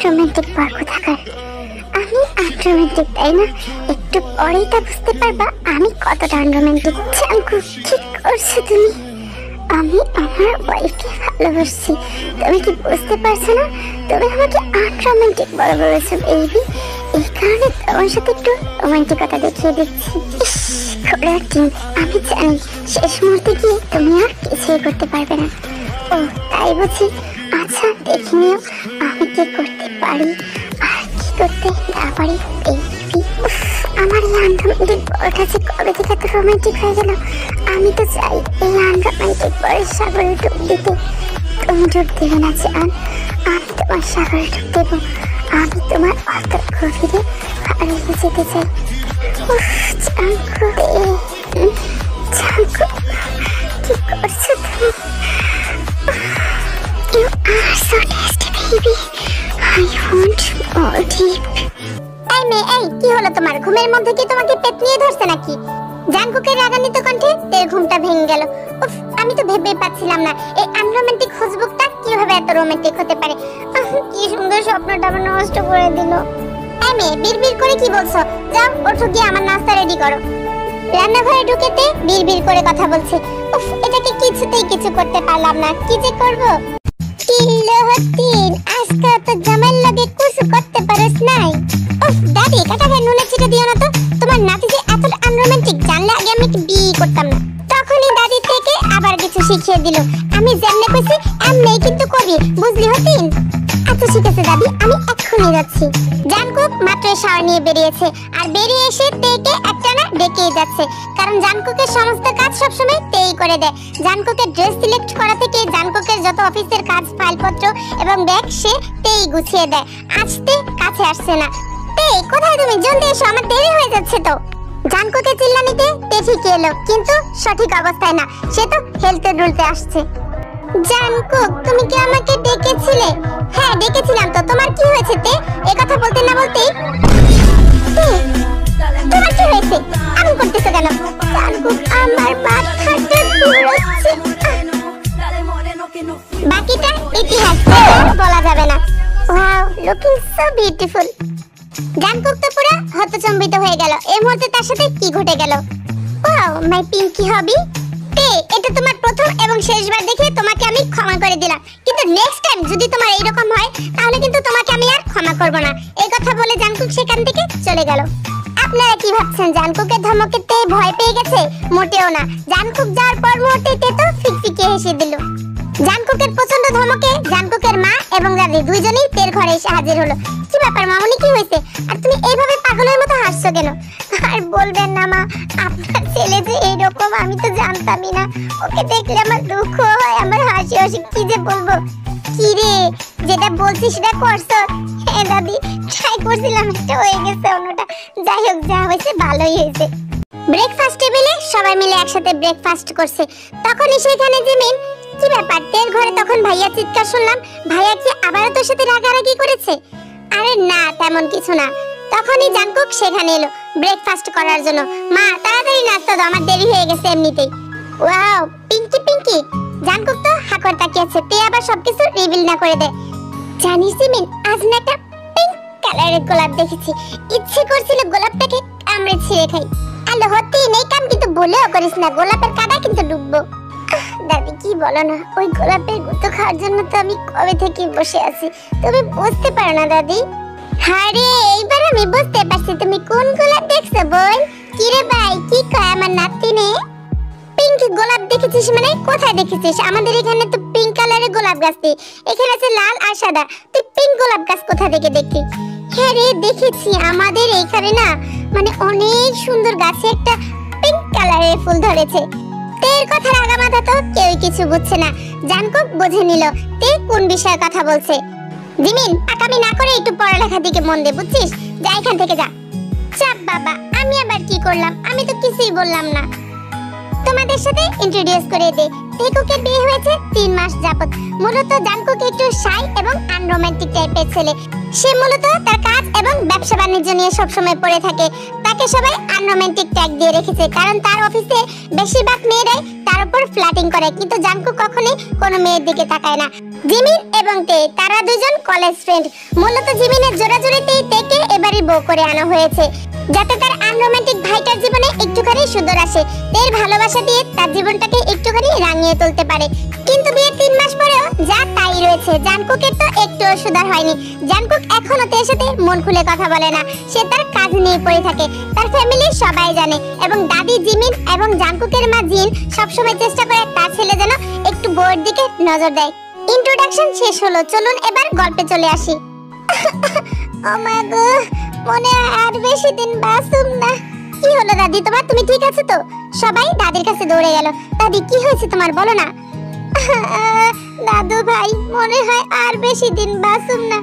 Unromantic বর থাকার। আমি আনরোমান্টিক, তাই না? একটু পরেই তা বুঝতে পারবা আমি কতটা আনরোমান্টিক। জাঙ্কুক, কি করছো তুমি? আমি আমার ওয়াইফকে ভালোবাসছি, তুমি কি বুঝতে পারছো না? তুমি আমাকে আনরোমান্টিক বড় বলেছো বেবি, এই কারণে তোমার সাথে একটু রোমান্টিকতা দেখিয়ে দিচ্ছি। ঘোড়ার ডিম, আমি জানি শেষ মুহূর্তে গিয়ে তুমি আর কিছুই করতে পারবে না। ও তাই বুঝি? আচ্ছা দেখে নিও আমি কি করতে পারি আর কি করতে না পারি বেবি। আমার এই আনরোমান্টিক বর কাছে কবে থেকে এত রোমান্টিক হয়ে গেল? আমি তো চাই এই আনরোমান্টিক বরের সাগরে ডুব দিতে। তুমি ডুব দেবে না জান, আমি তোমার সাগরে ডুব দেবো। আমি তোমার অত গভীরে হারিয়ে যেতে চাই। জাঙ্কুক, কি করছো তুমি? You are so tasty baby, I want more deep. এই মেয়ে, এই কি হলো তোমার? ঘুমের মধ্যে কি তোমাকে পেট নিয়ে ধরছে নাকি? জাঙ্কুকের রাগান্বিত কণ্ঠে তের ঘুমটা ভেঙে গেল। উফ, আমি তো ভেবেই পাচ্ছিলাম না এই আনরোমান্টিক খুশবুকটা কিভাবে এত রোমান্টিক হতে পারে। কি সুন্দর স্বপ্নটা আমার নষ্ট করে দিল। এই মেয়ে, বিড়বিড় করে কি বলছো? যাও ওঠো, গিয়ে আমার নাস্তা রেডি করো। রান্নাঘরে ঢুকেতে বিড়বিড় করে কথা বলছে। উফ, এটাকে কিছুতেই কিছু করতে পারলাম না, কি যে করব। কিল্লো হতিন, আজকে তো জামাইয়ের লগে কিছু করতে পারছ নাই। উফ দাদি, কাটা ভাই নুনে ছিটে দিও না তো। তোমার নাতি যে এত আনরোমান্টিক, জানলে আগে আমি বিয়ে করতাম না। তখনই দাদি থেকে আবার কিছু শিখিয়ে দিল। আমি যেমনে কইছি এমনেই কিন্তু কবি, বুঝলি হতিন? আচ্ছা ঠিক আছে দাদি, আমি এক্ষুনি যাচ্ছি। জাঙ্কুক মাত্র শাওয়ার নিয়ে বেরিয়েছে, আর বেরিয়ে এসে তেকে একটানা ডেকেই যাচ্ছে, কারণ জাঙ্কুকের সমস্ত কাজ সবসময় তেই করে দেয়। জাঙ্কুকের ড্রেস সিলেক্ট করা থেকে জাঙ্কুকের যত অফিসের কাজ, ফাইলপত্র এবং ব্যাগ সে তেই গুছিয়ে দেয়। আজ তে কাছে আসছে না। তে কোথায় তুমি? জলদি এসো, আমার দেরি হয়ে যাচ্ছে তো। জাঙ্কুকে চিল্লানিতে তে ঠিক এলো, কিন্তু সঠিক অবস্থায় না, সে তো হেলতে দুলতে আসছে। জাঙ্কুক, তুমি কি আমাকে ডেকেছিলে? হ্যাঁ ডেকেছিলাম তো, তোমার কি হয়েছে তে? এই কথা বলতে না বলতেই তোমার কি হয়েছে? এমন করতেছো কেন? জাঙ্কুক, আমার মাথাটা ঘুরাচ্ছে। বাকিটা ইতিহাস, বলা যাবে না। Wow, looking so beautiful. Jungkook তো পুরো হতচম্বিত হয়ে গেল। এই মুহূর্তে তার সাথে কি ঘটে গেল? ওয়াও, মাই পিঙ্কি হবি। এটা তোমার প্রথম এবং শেষবার দেখে তোমাকে আমি ক্ষমা করে দিলাম, কিন্তু নেক্সট টাইম যদি তোমার এইরকম হয় তাহলে কিন্তু তোমাকে আমি আর ক্ষমা করব না। এই কথা বলে জাঙ্কুক সেখান থেকে চলে গেল। আপনারা কি ভাবছেন জাঙ্কুকের ধমকে তে ভয় পেয়ে গেছে? মোটেও না। জাঙ্কুক যাওয়ার পর মুহূর্তে তে তো ফিকফিকে হেসে দিল। জাঙ্কুকের প্রচন্ড ধমকে জাঙ্কুকের মা এবং দাদি দুইজনেই তের ঘরে এসে হাজির হলো। কি ব্যাপার মামুনি, কি হয়েছে? আর তুমি এইভাবে পাগলের মতো হাসছো কেন? আর বলবেন না মা, আপনার ছেলে যে এইরকম আমি তো জানতামই না। ওকে দেখলে আমার দুঃখ হয়, আমার হাসি হাসি, কি যে বলবো। কি রে, যেটা বলছিস সেটা করছো? হ্যাঁ দাদি, ট্রাই করছিলাম, একটা হয়ে গেছে, অন্যটা। যাই হোক, যা হয়েছে ভালোই হয়েছে। ব্রেকফাস্ট টেবিলে সবাই মিলে একসাথে ব্রেকফাস্ট করছে। তখনই সেখানে জিমিন, কি ব্যাপার তের ঘরে? তখন ভাইয়া চিৎকার শুনলাম। ভাইয়া কি আবারও তোর সাথে রাগারাগি করেছে? আরে না, তেমন কিছু না। তখনই জাঙ্কুক সেখানে এলো ব্রেকফাস্ট করার জন্য। মা তাড়াতাড়ি নাস্তা দাও, আমার দেরি হয়ে গেছে এমনিতেই। ওয়াও, পিঙ্কি পিঙ্কি। জাঙ্কুক তো হাঁকর তাকিয়েছে, তে আবার সবকিছু রিভিল না করে দেয়। জানিস জিমিন, আজ না একটা পিঙ্ক কালারের গোলাপ দেখেছি, ইচ্ছে করছিল গোলাপটাকে কামড়ে ছিঁড়ে খাই। আলো হতেই নেই কাম, কিন্তু বলেও করিস না, গোলাপের কাঁটা কিন্তু ডুববো। দাদি কি বলো না, ওই গোলাপের গুতো খাওয়ার জন্য তো আমি কবে থেকে বসে আছি, তুমি বুঝতে পারো না দাদি? আরে এইবার আমি বুঝতে পারছি তুমি কোন গোলাপ দেখছো বোন। কি রে ভাই, কি কয় আমার নাতি নে? পিঙ্ক গোলাপ দেখেছিস মানে? কোথায় দেখেছিস? আমাদের এখানে তো পিঙ্ক কালারের গোলাপ গাছ নেই, এখানে আছে লাল আর সাদা। তুই পিঙ্ক গোলাপ গাছ কোথা থেকে দেখলি? হ্যাঁ রে দেখেছি, আমাদের এইখানে না মানে অনেক সুন্দর গাছে একটা পিঙ্ক কালারের ফুল ধরেছে। তের কথার আগামাথা তো কেউ কিছু বুঝছে না। জাঙ্কুক বুঝে নিল তে কোন বিষয়ে কথা বলছে। জিমিন, আকামি না করে একটু পড়ালেখার দিকে মন দে, বুঝছিস? যা এখান থেকে যা। চাপ বাবা, আমি আবার কি করলাম? আমি তো কিছুই বললাম না। তোমাদের সাথে ইন্ট্রোডিউস করে দেই। তেকুকের বিয়ে হয়েছে 3 মাস যাবত। মূলত জাঙ্কুক একটু শাই এবং আনরোমান্টিক টাইপের ছেলে। সে মূলত তার কাজ এবং ব্যবসা বাণিজ্য নিয়ে সবসময় পড়ে থাকে। তাকে সবাই আনরোমান্টিক ট্যাগ দিয়ে রেখেছে, কারণ তার অফিসে বেশিরভাগ মেয়েরাই তার উপর ফ্লার্টিং করে, কিন্তু জাঙ্কুক কখনোই কোনো মেয়ের দিকে তাকায় না। জিমিন এবং তে তারা দুজন কলেজ ফ্রেন্ড। মূলত জিমিনের জোড়াজোড়িতেই তেকে এবারে বউ করে আনা হয়েছে, যাতে তার আনরোমান্টিক ভাইটার জীবনে একটুখানি সুন্দর আসে। তের ভালোবাসা দিয়ে তার জীবনটাকে একটুখানি রাঙিয়ে তুলতে পারে। কিন্তু বিয়ের 3 মাস পরেও যা তাই রয়েছে। জাঙ্কুকের তো একটুও সুধার হয়নি। জাঙ্কুক এখনো তের সাথে মন খুলে কথা বলে না। সে তার কাজ নিয়ে পড়ে থাকে। তার ফ্যামিলির সবাই জানে, এবং দাদি জিমিন এবং জাঙ্কুকের মা জিন সবসময় চেষ্টা করে তার ছেলে যেন একটু বউয়ের দিকে নজর দেয়। ইন্ট্রোডাকশন শেষ হলো, চলুন এবার গল্পে চলে আসি। ও মা গো, মনে হয় আর বেশি দিন বাঁচুম না। কি হলো দাদি তোমার, তুমি ঠিক আছো তো? সবাই দাদির কাছে দৌড়ে গেল। দাদি কি হয়েছে তোমার, বলো না। দাদু ভাই, মনে হয় আর বেশি দিন বাঁচুম না।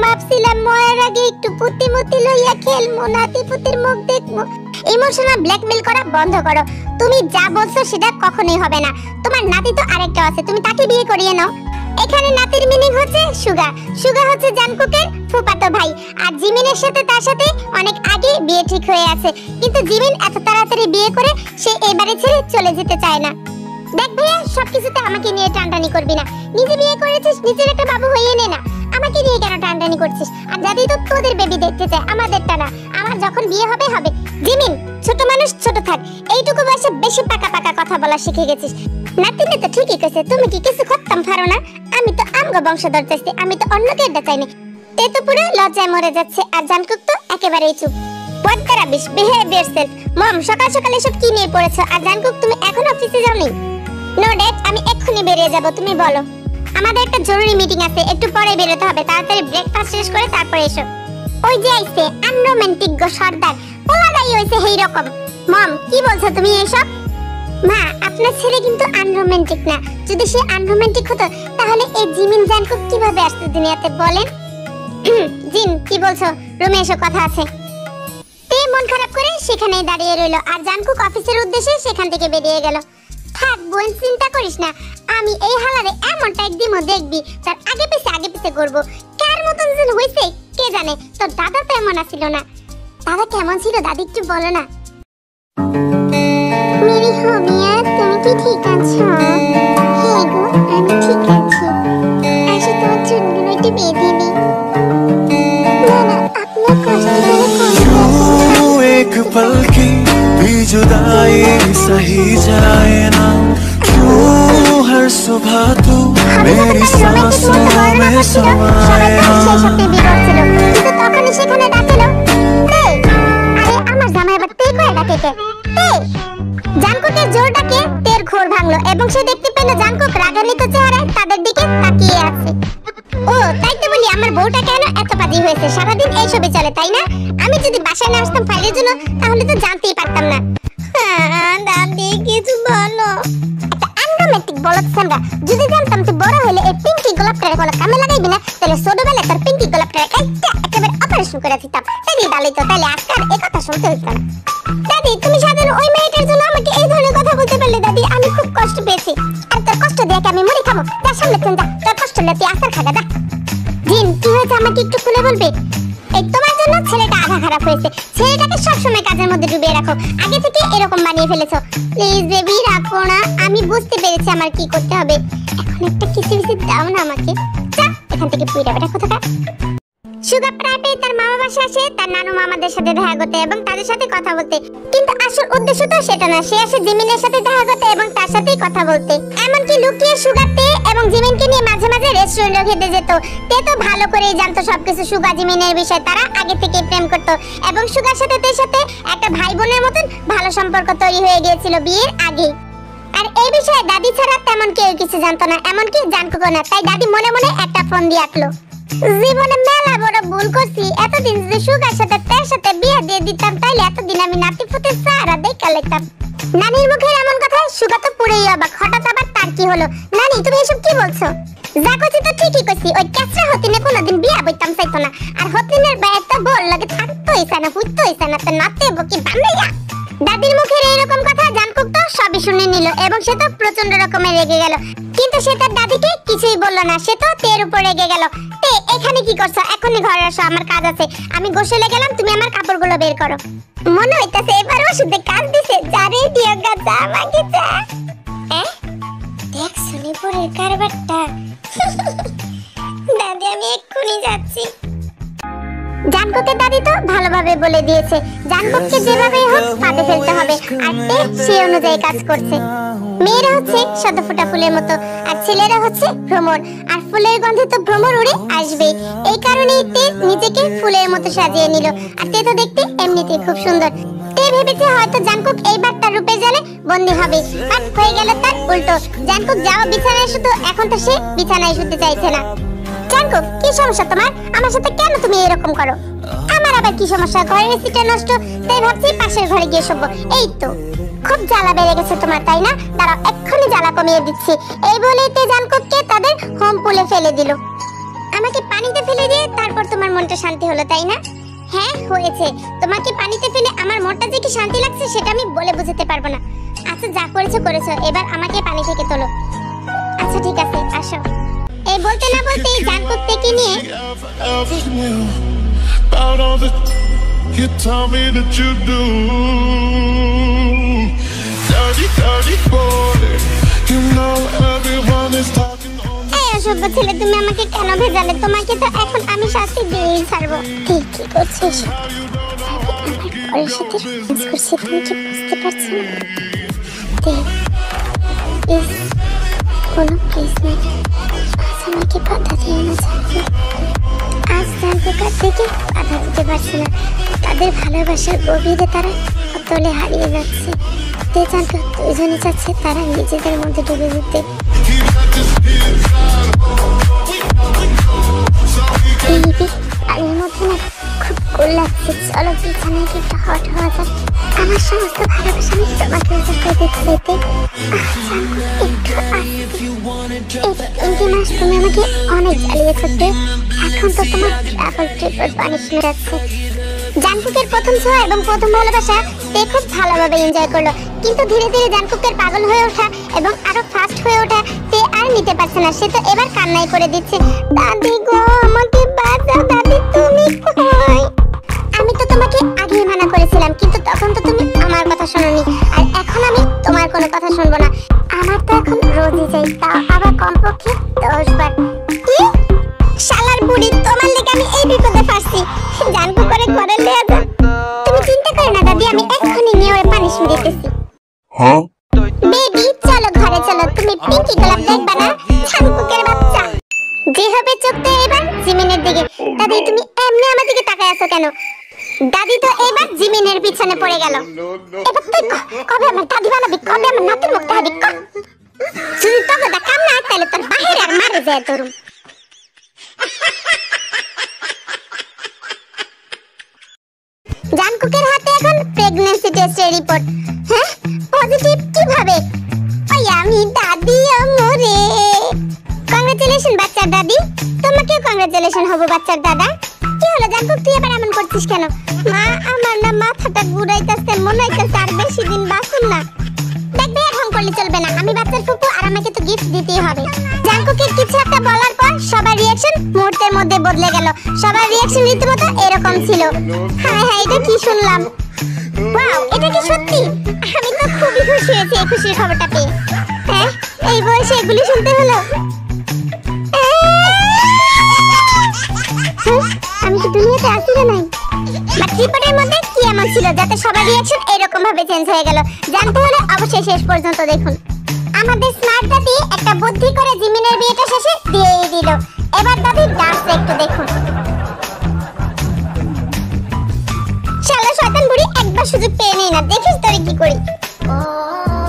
ভাবছিলাম মরার আগে একটু পুতি মুতি লইয়া খেলমু, নাতি পুতির মুখ দেখবো। ইমোশনাল ব্ল্যাকমেল করা বন্ধ করো। তুমি যা বলছো সেটা কখনোই হবে না। তোমার নাতি তো আরেকটা আছে, তুমি তাকে বিয়ে করিয়ে নাও। এখানে নাতির মিনিং হচ্ছে সুগা। সুগা হচ্ছে জাঙ্কুকের ফুফাতো ভাই, আর জিমিনের সাথে তার সাথে অনেক আগে বিয়ে ঠিক হয়ে আছে। কিন্তু জিমিন এত তাড়াতাড়ি বিয়ে করে সে এবারে ছেড়ে চলে যেতে চায় না। দেখ ভাইয়া, সবকিছুতে আমাকে নিয়ে টানটানি করবি না। নিজে বিয়ে করেছিস, নিজের একটা বাবু হয়ে নে না। আমাকে নিয়ে কেন টানটানি করছিস? আর দাদি তো তোদের বেবি দেখতে চায়, আমাদেরটা না। আমার যখন বিয়ে হবে হবে। জিমিন, ছোট মানুষ ছোট থাক। এইটুকু বয়সে বেশি পাকা পাকা কথা বলা শিখে গেছিস। নাতিনে তো ঠিকই কইছে, তুমি কি কিছু করতাম পারো না? আমি তো আমগো বংশধর চাইছি, আমি তো অন্য কেউটা চাইনি। তে তো পুরো লজ্জায় মরে যাচ্ছে, আর জাঙ্কুক তো একেবারেই চুপ। What the rubbish, behave yourself. Mom, সকাল সকাল এসব কি নিয়ে পড়েছো? আর জাঙ্কুক, তুমি এখন অফিসে যাওনি? নো ড্যাড, আমি এক্ষুনি বেরিয়ে যাব, তুমি বলো। আমাদের একটা জরুরি মিটিং আছে, একটু পরে বেরোতে হবে। তাড়াতাড়ি ব্রেকফাস্ট শেষ করে তারপরে এসো। ওই যে আইছে আনরোমান্টিক গো সর্দার, পোলাটাই হইছে এই রকম। মম, কি বলছো তুমি এসব? মা, আপনার ছেলে কিন্তু আনরোমান্টিক না। যদি সে আনরোমান্টিক হতো তাহলে এই জিমিন জাঙ্কুক কিভাবে আসতো দুনিয়াতে বলেন? জিন, কি বলছো? রুমে এসো, কথা আছে। তে মন খারাপ করে সেখানেই দাঁড়িয়ে রইল, আর জাঙ্কুক অফিসের উদ্দেশ্যে সেখান থেকে বেরিয়ে গেল। থাক বোন, চিন্তা করিস না। আমি এই হালারে এমনটা একদিনও দেখবি, তার আগে পিছে করব। কার মতন যেন হইছে কে জানে। তোর দাদা তো এমন আছিল না। দাদা কেমন ছিল দাদি, একটু বলো না। মেরি হবিয়া, তুমি কি ঠিক আছো? হ্যাঁ গো, আমি ঠিক আছি। আসো, তোমার চুলগুলো একটু বেঁধে নিই। না না, আপনার কষ্ট করে एक पल की भी जुदाई सही जाए ना, क्यों हर सुबह तू मेरी सांसों में समाए ना। কিন্তু তখনই সেখানে ডাকলো, আরে আমার জামাই আবার তে কয়ে ডাকে কে? জাঙ্কুকের জোর ডাকে তের ঘোর ভাঙলো, এবং সে দেখতে পেল জাঙ্কুক রাগান্বিত চেহারায় তাদের দিকে তাকিয়ে আছে। ও, তাই তো বলি, আমার বউটা কেন এত পাজি হয়েছে? সারাদিন এইসবে চলে, তাই না? আমি যদি বাসায় না আসতাম ফাইলের জন্য, তাহলে তো জানতেই পারতাম না। দাদি, কিছু বলো। একটা আনরোমান্টিক বলদ সামরা। যদি জানতাম তুই বড় হলে এই পিঙ্কি গোলাপটারে কোনো কামে লাগাইবি না, তাহলে ছোটবেলায় তোর পিঙ্কি গোলাপটারে একেবারে অপারেশন করে দিতাম। তাই ভালোই তো, তাহলে আজকে আর এই কথা শুনতে হইতো না। দাদি, তুমি সাধারণ ওই মেয়েটার জন্য আমাকে এই ধরনের কথা বলতে পারলে? দাদি, আমি খুব কষ্ট পেয়েছি। আর তোর কষ্ট দেখে আমি মরে খাবো। তার সামনে তুই যা, তোর কষ্ট হলে তুই আসার খাগা যা। জিন, কি হয়েছে আমাকে একটু খুলে বলবে? এই তোমার জন্য ছেলেটা আধা খারাপ হয়েছে। ছেলেটাকে সবসময় কাজের মধ্যে ডুবিয়ে রাখো, আগে থেকে এরকম বানিয়ে ফেলেছো। প্লিজ বেবি, রাখো না। আমি বুঝতে পেরেছি আমার কি করতে হবে। এখন একটা কিসি দাও না আমাকে। যা এখান থেকে, পুইরা বেটা কোথাকার। সুগা প্রায় তার মামা বাসায় আসে তার নানু মামাদের সাথে দেখা করতে এবং তাদের সাথে কথা বলতে। কিন্তু আসল উদ্দেশ্য তো সেটা না। সে আসে জিমিনের সাথে দেখা করতে এবং তার সাথেই কথা বলতে। এমনকি লুকিয়ে সুগা তে এবং জিমিনকে নিয়ে মাঝে মাঝে রেস্টুরেন্টে খেতে যেত। তে তো ভালো করেই জানতো সবকিছু সুগা জিমিনের বিষয়। তারা আগে থেকে প্রেম করতো এবং সুগার সাথে তের সাথে একটা ভাই বোনের মতন ভালো সম্পর্ক তৈরি হয়ে গিয়েছিল বিয়ের আগে। আর এই বিষয়ে দাদি ছাড়া তেমন কেউ কিছু জানতো না, এমনকি জানকুকও না। তাই দাদি মনে মনে একটা ফোন দিয়ে আঁকলো। জীবনে মেলা বড় ভুল করছি। এতদিন যদি সুগার সাথে তের সাথে বিয়ে দিয়ে দিতাম, তাইলে এতদিন আমি নাতি ফুতে সারা দেখা লেখতাম। নানির মুখের এমন কথা সুগা তো পুরোই অবাক। হঠাৎ আবার তার কি হলো? নানি, তুমি এসব কি বলছো? যা কইছি তো ঠিকই কইছি। ওই ক্যাচরা হতিনে কোনোদিন বিয়া বইতাম চাইতো না। আর হতিনের বাইরে তো বল লাগে থাকতো হইছে না, হুইতো হইছে না, তো নাতে বকি বানাইয়া। দাদির মুখের এরকম কথা জানকুক তো সবই শুনে নিল এবং সে তো প্রচন্ড রকমের রেগে গেল, কিন্তু সে তার দাদিকে কিছুই বলল না। সে তো তের উপর রেগে গেল। তে এখানে কি করছো? এখনই ঘরে আসো, আমার কাজ আছে। আমি গোসলে গেলাম, তুমি আমার কাপড়গুলো বের করো। মনে হইতাছে এবার ওষুধে কাজ দিছে। যারে দিও গা, যা আমাকে যা। দেখ শুনি পরের কারবারটা। দাদি আমি এক্ষুনি যাচ্ছি। জানকুকের দাদি তো ভালোভাবে বলে দিয়েছে জানকুককে যেভাবেই হোক পাতে ফেলতে হবে, আর তে সে অনুযায়ী কাজ করছে। মেয়েরা হচ্ছে শতফুটা ফুলের মতো, আর ছেলেরা হচ্ছে ভ্রমর, আর ফুলের গন্ধে তো ভ্রমর উড়ে আসবে। এই কারণেই তে নিজেকে ফুলের মতো সাজিয়ে নিল। আর তে তো দেখতে এমনিতেই খুব সুন্দর। তে ভেবেছে হয়তো জানকুক এইবার তার রূপের জালে বন্দী হবে, বাট হয়ে গেল তার উল্টো। জানকুক যাও বিছানায় শুতো, এখন তো সে বিছানায় শুতে চাইছে না। জানকুক কি সমস্যা তোমার? আমার সাথে কেন তুমি এরকম করো? আমার আবার কি সমস্যা? ঘরের এসিটা নষ্ট, তাই ভাবছি পাশের ঘরে গিয়ে শোবো। এই তো খুব জ্বালা বেড়ে গেছে তোমার, তাই না? দাঁড়াও এক্ষুনি জ্বালা কমিয়ে দিচ্ছি। এই বলেই তে জানকুককে তাদের হোম পুলে ফেলে দিল। আমাকে পানিতে ফেলে দিয়ে তারপর তোমার মনটা শান্তি হলো, তাই না? হ্যাঁ হয়েছে। তোমাকে পানিতে ফেলে আমার মনটা যে কি শান্তি লাগছে সেটা আমি বলে বোঝাতে পারবো না। আচ্ছা যা করেছো করেছো, এবার আমাকে পানি থেকে তোলো। আচ্ছা ঠিক আছে, আসো। এই বলতে না বলতেই জানকুক থেকে নিয়ে You tell me that you do. Dirty, dirty boy. You know everyone is talking on the... এই অসভ্য ছেলে, তুমি আমাকে কেন ভেজালে? তোমাকে তো এখন আমি শাস্তি দিয়েই ছাড়বো। ঠিক কি করছিস? আমি পরের সাথে ডান্স করছি, তুমি কি বুঝতে পারছো না? কোনো প্লিজ নাই, আজ আমাকে বাধা দিয়ে না ছাড়বে। আজ জানকুকের থেকে বাধা দিতে পারছি না। তাদের ভালোবাসার গভীরে তারা অতলে হারিয়ে যাচ্ছে। তে জানকুক দুজনে চাচ্ছে তারা নিজেদের মধ্যে ডুবে যেতে। পানির মধ্যে না খুব কুল লাগছে, চলো বিছানায় একটু হট হওয়া যাক। আমার সমস্ত ভালোবাসা আমি তোমাকে উজাড় করে দিতে একটু 3 মাস তুমি আমাকে অনেক জ্বালিয়েছো তে, এখন তো তোমার ডাবল ট্রিপল পানিশমেন্ট আছে। জানকুকের প্রথম ছোঁয়া এবং প্রথম ভালোবাসা তে খুব ভালোভাবে এনজয় করলো, কিন্তু ধীরে ধীরে জানকুকের পাগল হয়ে ওঠা এবং আরো ফাস্ট হয়ে ওঠা তে আর নিতে পারছে না। সে তো এবার কান্নাই করে দিচ্ছে, দাদি গো আমাকে বাঁচাও, দাদি তুমি কই? আমি তো তোমাকে আগেই মানা করেছিলাম, কিন্তু তখন তো তুমি আমার কথা শোনোনি, আর এখন আমি তোমার কোনো কথা শুনবো না। আমার তো এখন রোজই চাই, তাও আবার কমপক্ষে 10 বার। কি শালার বুড়ি, তোমার লেগে আমি এই বিপদে ফাঁসছি। জানকু করে করে লিয়ে যা। তুমি চিন্তা করো না দাদি, আমি এক্ষুনি নিয়ে ওর পানিশমেন্ট দিতেছি। Huh? বেবি চলো ঘরে চলো, তুমি পিঙ্কি গোলাপ দেখবা না? জানকুকের বাচ্চা যে হবে চোখ তো এবার জিমিনের দিকে। দাদি তুমি এমনি আমার দিকে তাকায় আছো কেন? দাদি তো এবার জিমিনের পিছনে পড়ে গেল। এবার তুই কবে আমার দাদি বানাবি, কবে আমার নাতির মুখ দেখাবি? যদি তোকে দা কাম না তাহলে তোর বাহির আর মারে যায় তোর। জানকুকের হাতে এখন প্রেগন্যান্সি টেস্টের রিপোর্ট। হ্যাঁ পজিটিভ কিভাবে? ওই আমি দাদি আমরে। কংগ্রাচুলেশন বাচ্চার দাদি, তোমাকেও কংগ্রাচুলেশন হবো বাচ্চার দাদা। কি হলো জানকুক, তুই আবার এমন করছিস কেন? মা আমার না মাথাটা ঘুরাইতেছে, মনে হইতেছে আর বেশি দিন বাঁচুন না। দেখবে এরকম করলে চলবে না, আমি বাচ্চার ফুপু আর আমাকে তো গিফট দিতেই হবে। জানকুকের কিছু একটা বলার পর সবার রিঅ্যাকশন মুহূর্তের মধ্যে বদলে গেল। সবার রিঅ্যাকশন রীতিমতো এরকম ছিল, হ্যাঁ হ্যাঁ এটা কি শুনলাম, ওয়াও এটা কি সত্যি? আমি তো খুবই খুশি হয়েছি এই খুশির খবরটা পেয়ে। হ্যাঁ এই বয়সে এগুলি শুনতে হলো। আমি কি দুনিয়াতে আছি না নাই? বাট রিপোর্টের মধ্যে কি এমন ছিল যাতে সবার রিঅ্যাকশন এরকম ভাবে চেঞ্জ হয়ে গেল? জানতে হলে অবশ্যই শেষ পর্যন্ত দেখুন। আমাদের স্মার্ট দাদি একটা বুদ্ধি করে জিমিনের বিয়েটা শেষে দিয়েই দিল। এবার দাদি ডান্স একটু দেখুন। শালা শয়তান বুড়ি একবার সুযোগ পেয়ে নেই না, দেখিস তোরে কি করি।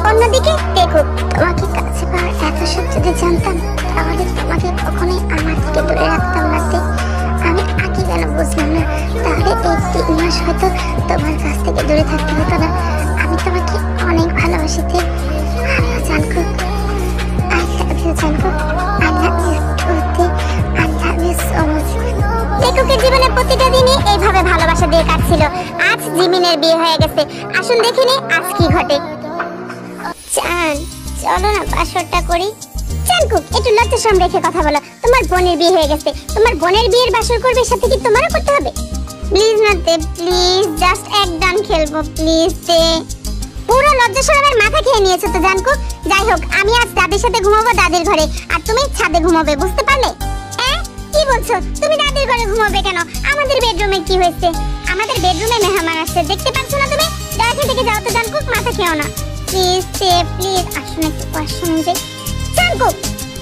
অন্যদিকে দেখো, তোমাকে কাছে পাওয়ার এত সব যদি জানতাম তাহলে তোমাকে কখনোই আমার থেকে দূরে রাখতাম না। আমি আগে কেন বুঝলাম না? তাহলে এই 3 মাস হয়তো তোমার কাছ থেকে দূরে থাকতে হতো না। আমি তোমাকে অনেক ভালোবাসি Tae. Jungkook I love you, Jungkook I love you too Tae, I love you so much. জানকুকের জীবনে প্রতিটা দিনই এইভাবে ভালোবাসা দিয়ে কাটছিল। আজ জিমিনের বিয়ে হয়ে গেছে। আসুন দেখিনি আজ কি ঘটে। চান চলো না পাসওয়ার্ডটা করি। জাঙ্কুক একটু লজ্জা শরম রেখে কথা বলো। তোমার বোনের বিয়ে হয়ে গেছে, তোমার বোনের বিয়ের বাসর করবে, সাথে কি তোমারও করতে হবে? প্লিজ না দে, প্লিজ জাস্ট এক গান খেলবো, প্লিজ দে। পুরো লজ্জা শরমের মাথা খেয়ে নিয়েছো তো জাঙ্কুক। যাই হোক, আমি আজ দাদির সাথে ঘুমাবো দাদির ঘরে, আর তুমি ছাদে ঘুমাবে, বুঝতে পারলে? কি বলছো? তুমি দাদির ঘরে ঘুমাবে কেন? আমাদের বেডরুমে কি হয়েছে? আমাদের বেডরুমে মেহমান আসছে, দেখতে পাচ্ছ না তুমি? দয়া থেকে যাও তো জাঙ্কুক, মাথা খেও না প্লিজ দে, প্লিজ। আসুন একটু ওয়াশরুমে যাই। জাঙ্কুক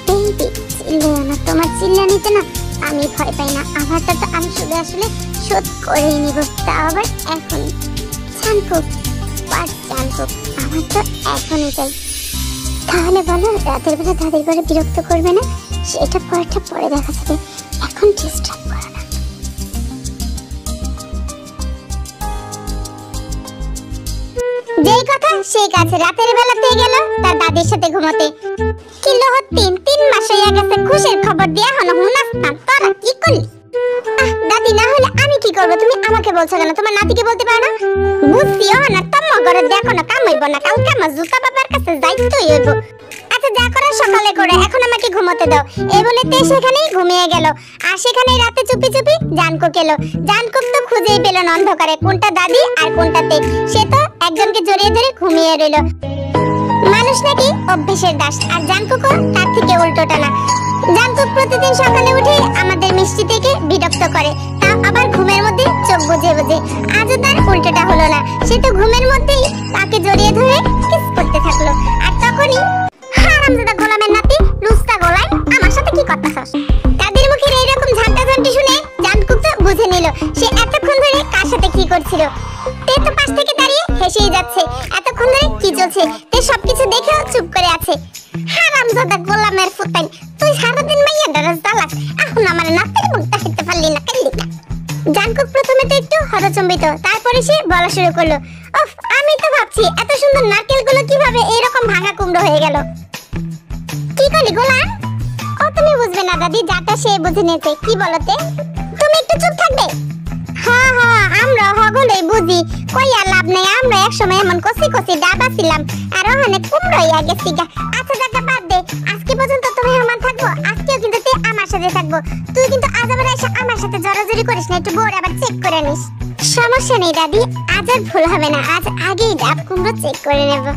বেবি চিল্লিও না, তোমার চিল্লানিতে না আমি ভয় পাই না। আমারটা তো আমি শুধু আসলে শোধ করেই নিব, তাও আবার এখন। জাঙ্কুক জাঙ্কুক আমার তো এখনই চাই। তাহলে বলো রাতের বেলা দাদির ঘরে বিরক্ত করবে না? সেটা পরে দেখা যাবে, এখন ডিস্টার্ব করো না। যেই কথা সেই কাজ, রাতের বেলাতে গেল তার দাদির সাথে ঘুমোতে। কি লোহ, 3 মাস হয়ে গেছে খুশির খবর দিয়া হলো হুনাস না, তোরা কি করলি? দাদি না হলে আমি কি করব? তুমি আমাকে বলছো কেন? তোমার নাতিকে বলতে পারো না? বুঝছিও না, তোমার ঘরে দেখো না কাম হইব না, কালকে আমার জুতা বাবার কাছে যাইতেই হইব। আচ্ছা যা করার সকালে করে, এখন আমাকে ঘুমোতে দাও। এই বলে তে সেখানেই ঘুমিয়ে গেল। আর সেখানেই রাতে চুপি চুপি জাঙ্কুক এলো। জাঙ্কুক তো খুঁজেই পেল না অন্ধকারে কোনটা দাদি আর কোনটা তে। সে তো একজনকে জড়িয়ে ধরে ঘুমিয়ে রইল। মানুষ নাকি অভ্যেসের দাস, আর জাঙ্কুকও তার থেকে উল্টোটা না। জাঙ্কুক প্রতিদিন সকালে উঠে আমাদের মিষ্টি থেকে বিরক্ত করে, তা আবার ঘুমের মধ্যে চোখ বুজে বুজে। আজও তার উল্টোটা হলো না, সে তো ঘুমের মধ্যেই তাকে জড়িয়ে ধরে কিস করতে থাকলো। আর তখনই হারামজাদা গোলামের নাতি লুস্তা গোলাই, আমার সাথে কি করতেছস? তাদের মুখের এইরকম ঝাঁটাঝাঁটি শুনে জাঙ্কুক তো বুঝে নিল সে এতক্ষণ ধরে কার সাথে কি করছিল। তে তো পাশ থেকে দাঁড়িয়ে হেসেই যাচ্ছে, এতক্ষণ ধরে কি চলছে তে সবকিছু দেখেও চুপ করে আছে। হারামজাদা গোলামের ফুটাই, তুই সারাদিন মাইয়া ডরাস দালাস, এখন আমার নাতির মুখটা দেখতে পারলি না, কাঁদলি না। জাঙ্কুক প্রথমে তো একটু হতচম্বিত, তারপরে সে বলা শুরু করলো, উফ আমি তো ভাবছি এত সুন্দর নারকেলগুলো কিভাবে এইরকম ভাঙা কুমড়ো হয়ে গেল। কি করলি গোলাম? ও তুমি বুঝবে না দাদি, যাটা সে বুঝে নিয়েছে। কি বলতে? তুমি একটু চুপ থাকবে? হ্যাঁ হ্যাঁ আমরা হগলই বুঝি, কই আর লাভ নাই। আমরা একসময় এমন কষি কষি ডাবা ছিলাম, আর ওখানে কুমড়ো হইয়া গেছি গা। আচ্ছা যাটা বাদ দে, আজকে পর্যন্ত তুমি আমার থাকবো, আজকেও কিন্তু তুই আমার সাথে থাকবো। তুই কিন্তু আজ আবার এসে আমার সাথে জড়াজড়ি করিস না, একটু বোর্ড আবার চেক করে নিস। সমস্যা নেই দাদি, আজ আর ভুল হবে না, আজ আগেই ডাব কুমড়ো চেক করে নেব।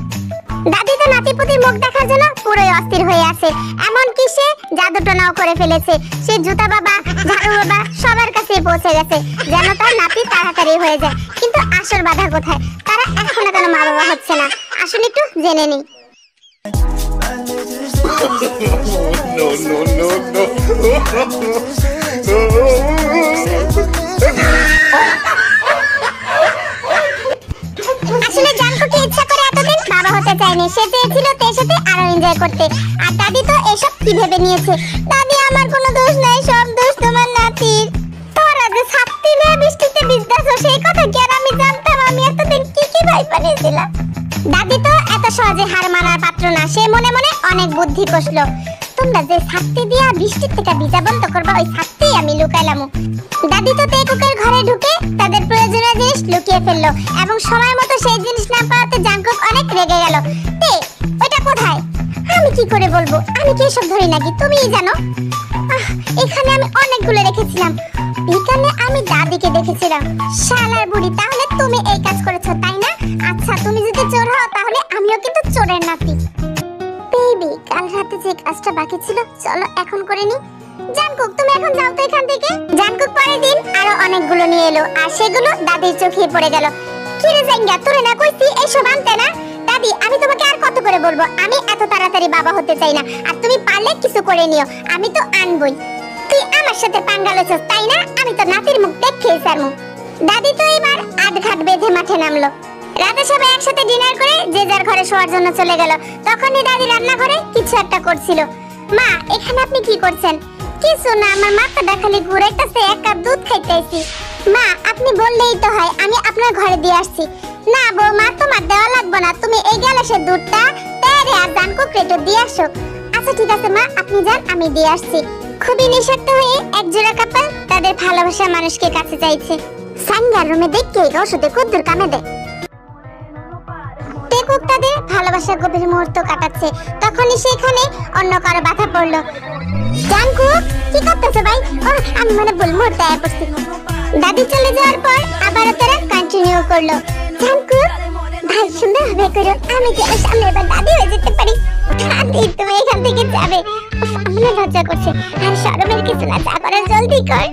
দাদি তো নাতিপুতির মুখ দেখার জন্য পুরোই অস্থির হয়ে আছে। এমনকি সে জাদুটনাও করে ফেলেছে। সে জুতা বাবা, ঝাড়ু বাবা সবার কাছে পৌঁছে গেছে, যেন তার নাতি তাড়াতাড়ি হয়ে যায়। কিন্তু আসল বাধা কোথায়? তারা এখনো কেন মা বাবা হচ্ছে না? আসলে একটু জেনে নিই। আসলে জাঙ্কুক ইচ্ছা করে এতদিন বাবা হতে চায়নি, সে চেয়েছিল তের সাথে আরো এনজয় করতে। আর দাদি তো এসব কি ভেবে নিয়েছে? দাদি আমার কোনো দোষ নাই, সব দোষ তোমার নাতির। তোরা যে ছাত্রী নিয়ে বৃষ্টিতে ভিজতেছ সেই কথা কি আর আমি জানতাম? আমি এতদিন কি কি ভাইবা নিয়েছিলাম। দাদি তো এত সহজে হার মানার পাত্র না, সে মনে মনে অনেক বুদ্ধি কষলো। তোমরা যে ছাত্রী দিয়া বৃষ্টির থেকে ভিজা বন্ধ করবা, ওই ছাত্রী আমি লুকাইলাম। দাদি তো তেকুকের ঘরে ঢুকে তাদের প্রয়োজনীয় জিনিস লুকিয়ে ফেললো, এবং সময় মতো সেই জিনিস না পাওয়াতে জাঙ্কুক অনেক রেগে গেল। তে ওটা কোথায়? আমি কি করে বলবো? আমি কি এসব ধরি নাকি? তুমিই জানো। এখানে আমি অনেকগুলো রেখেছিলাম, বিকালে আমি দাদিকে দেখেছিলাম। শালার বুড়ি, তাহলে তুমি এই কাজ করেছো তাই না? আচ্ছা তুমি যদি চোর হও তাহলে আমিও কিন্তু চোরের নাতি। বেবি কাল রাতে যে কাজটা বাকি ছিল চলো এখন করে নি। জাঙ্কুক তুমি এখন যাও তো এখান থেকে। জাঙ্কুক পরের দিন আরো অনেকগুলো নিয়ে এলো, আর সেগুলো দাদির চোখে পড়ে গেল। কি রে জাঙ্গা, তোরে না কইছি এইসব আনতে না? দাদি আমি তোমাকে আর কত করে বলবো, আমি এত তাড়াতাড়ি বাবা হতে চাই না, আর তুমি পারলে কিছু করে নিও, আমি তো আনবই। তুই আমার সাথে পাঙ্গা লইছস তাই না? আমি তো নাতির মুখ দেখেই ছাড়মু। দাদি তো এবার আধঘাট বেঁধে মাঠে নামলো। রাতে সবাই একসাথে ডিনার করে যে যার ঘরে শোয়ার জন্য চলে গেল। তখনই দাদি রান্নাঘরে কিছু একটা করছিল। মা এখানে আপনি কি করছেন? কিছু না, আমার মাথাটা খালি ঘুরাইতেছে, এক কাপ দুধ খাইতেছি। মা আপনি বললেই তো হয়, আমি আপনার ঘরে দিয়ে আসছি। না বৌমা তোমার দেওয়া লাগবে না, তুমি এই গ্লাসের দুধটা তেরে আর জাঙ্কুক রেটে দিয়ে আসো। আচ্ছা ঠিক আছে মা, আপনি যান, আমি দিয়ে আসছি। খুবই নিঃস্বার্থ হয়ে এক জোড়া কাপল তাদের ভালোবাসার মানুষকে কাছে চাইছে। সাঙ্গার রুমে দেখে ওষুধে কদ্দুর কামে দেয়। টেকুক তাদের ভালোবাসার গভীর মুহূর্ত কাটাচ্ছে, তখনই সেখানে অন্য কারো বাধা পড়লো। জাঙ্কুক কি করতেছে ভাই? আমি মানে ভুল মুহূর্তে আয়া পড়ছি। দাদি চলে যাওয়ার পর আবারও তারা কন্টিনিউ করলো। জাঙ্কুক ভাই সুন্দর হবে করো, আমি যে সামনে এবার দাদি হয়ে যেতে পারি। দাদি তুমি এখান থেকে যাবে, আমার লজ্জা করছে। আর শরমের কিছু না, যা করার জলদি কর।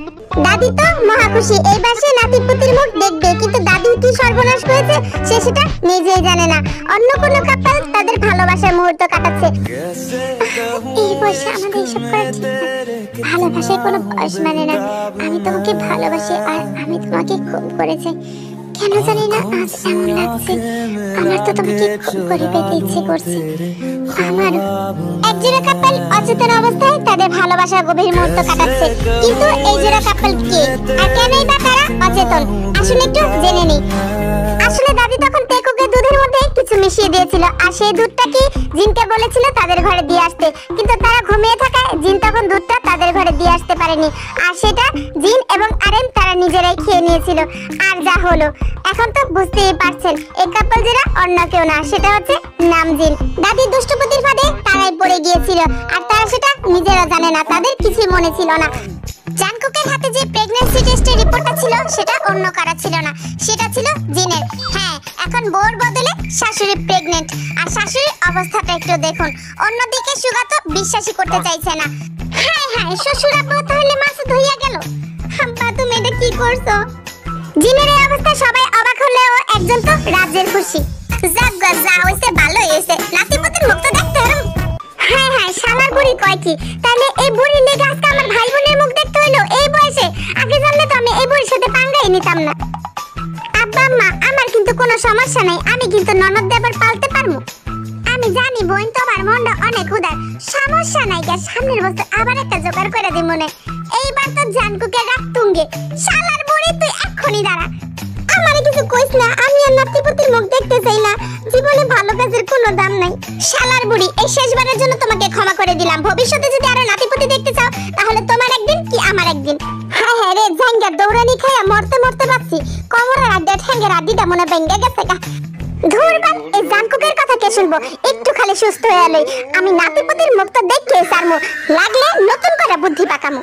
দাদি তো মহা খুশি, এইবার সে নাতিপুতির মুখ দেখবে, কিন্তু দাদি কি সর্বনাশ করেছে সে সেটা নিজেই জানে না। অন্য কোনো কাপল তাদের ভালোবাসার মুহূর্ত কাটাচ্ছে। এই বয়সে আমাদের এসব করা ঠিক না। ভালোবাসায় কোনো বয়স মানে না। আমি তোমাকে ভালোবাসি আর আমি তোমাকে খুব করেছি, কেন জানি না আজ এমন লাগছে। আমার তো তোমাকে খুব করে পেতে ইচ্ছে করছে। আমার একজোড়া কাপল অচেতন অবস্থায় তাদের ভালোবাসার গভীর মুহূর্ত কাটাচ্ছে, কিন্তু এই জোড়া কাপল কে আর কেনই বা তারা অচেতন? আসলে একটু জেনে নিই। আসলে দাদি তখন টেকুকে দুধের মধ্যে কিছু মিশিয়ে দিয়েছিল, আর সেই দুধটা কি জিনকে বলেছিল তাদের ঘরে দিয়ে আসতে, কিন্তু তারা ঘুমিয়ে থাকায় জিন তখন দুধটা তাদের ঘরে দিয়ে আসতে পারেনি, আর সেটা জিন এবং আরেন তারা নিজেরাই খেয়ে নিয়েছিল। আর যা হলো এখন তো বুঝতেই পারছেন, এই কাপল যারা অন্য কেউ না, সেটা হচ্ছে নামজিন। দাদি দুষ্টপুতির ফাঁদে তারাই পড়ে গিয়েছিল, আর তারা সেটা নিজেরা জানে না, তাদের কিছুই মনে ছিল না। জাঙ্কুকের হাতে যে প্রেগন্যান্সি টেস্টের রিপোর্টটা ছিল সেটা অন্য কারো ছিল না, সেটা ছিল জিনের। হ্যাঁ, এখন বউর বদলে শাশুড়ি প্রেগন্যান্ট, আর শাশুড়ির অবস্থাটা একটু দেখুন। অন্যদিকে সুগা তো বিশ্বাসই করতে চাইছে না। হ্যাঁ হ্যাঁ, শ্বশুর আব্বা তাহলে মাসুদ হইয়া গেল। আব্বা তুমি এটা কি করছো? জিনের এই অবস্থা সবাই অবাক হলেও একজন তো রাজ্যের খুশি। যাক গা, যা হইছে ভালোই হইছে, নাতিপুতির মুখ তো দেখতে হলো। হ্যাঁ হ্যাঁ, শালার বুড়ি কয় কি? তাহলে এই বুড়ির লেগে আজকে আমার ভাই বোনের মুখ দেখতে হইলো এই বয়সে? আগে জানলে তো আমি এই বুড়ির সাথে পাঙ্গাই নিতাম না। আব্বা আম্মা, আমার কিন্তু কোনো সমস্যা নাই, আমি কিন্তু ননদ দেবর পালতে পারবো। আমি জানি বোন, তোমার মনটা অনেক উদার, সমস্যা নাই, গা সামনের বছর আবার একটা জোগাড় করে দিই মনে। এইবার তো জানকুকে রাখ তুঙ্গে। শালার বুড়ি তুই এক্ষুনি দাঁড়া, আমারে কিছু কইস না, আমি আর নাতিপুতির মুখ দেখতে চাই না। জীবনে ভালো কাজের কোনো দাম নাই। শালার বুড়ি, এই শেষবারের জন্য তোমাকে ক্ষমা করে দিলাম। ভবিষ্যতে যদি আরো নাতিপুতি দেখতে চাও তাহলে তোমার একদিন কি আমার একদিন। হ্যাঁ হ্যাঁ রে, ঝাঙ্গা দৌড়ানি খাইয়া মরতে মরতে পাচ্ছি, কোমরের আড্ডা ঠ্যাঙ্গের আড্ডিটা মনে ভেঙে গেছে গা। ধুরবান, এই জানকুকের কথা কে শুনবো? একটু খালি সুস্থ হয়ে এলই আমি নাতিপুতির মুখ তো দেখে সারমু, লাগলে নতুন করে বুদ্ধি পাকামু।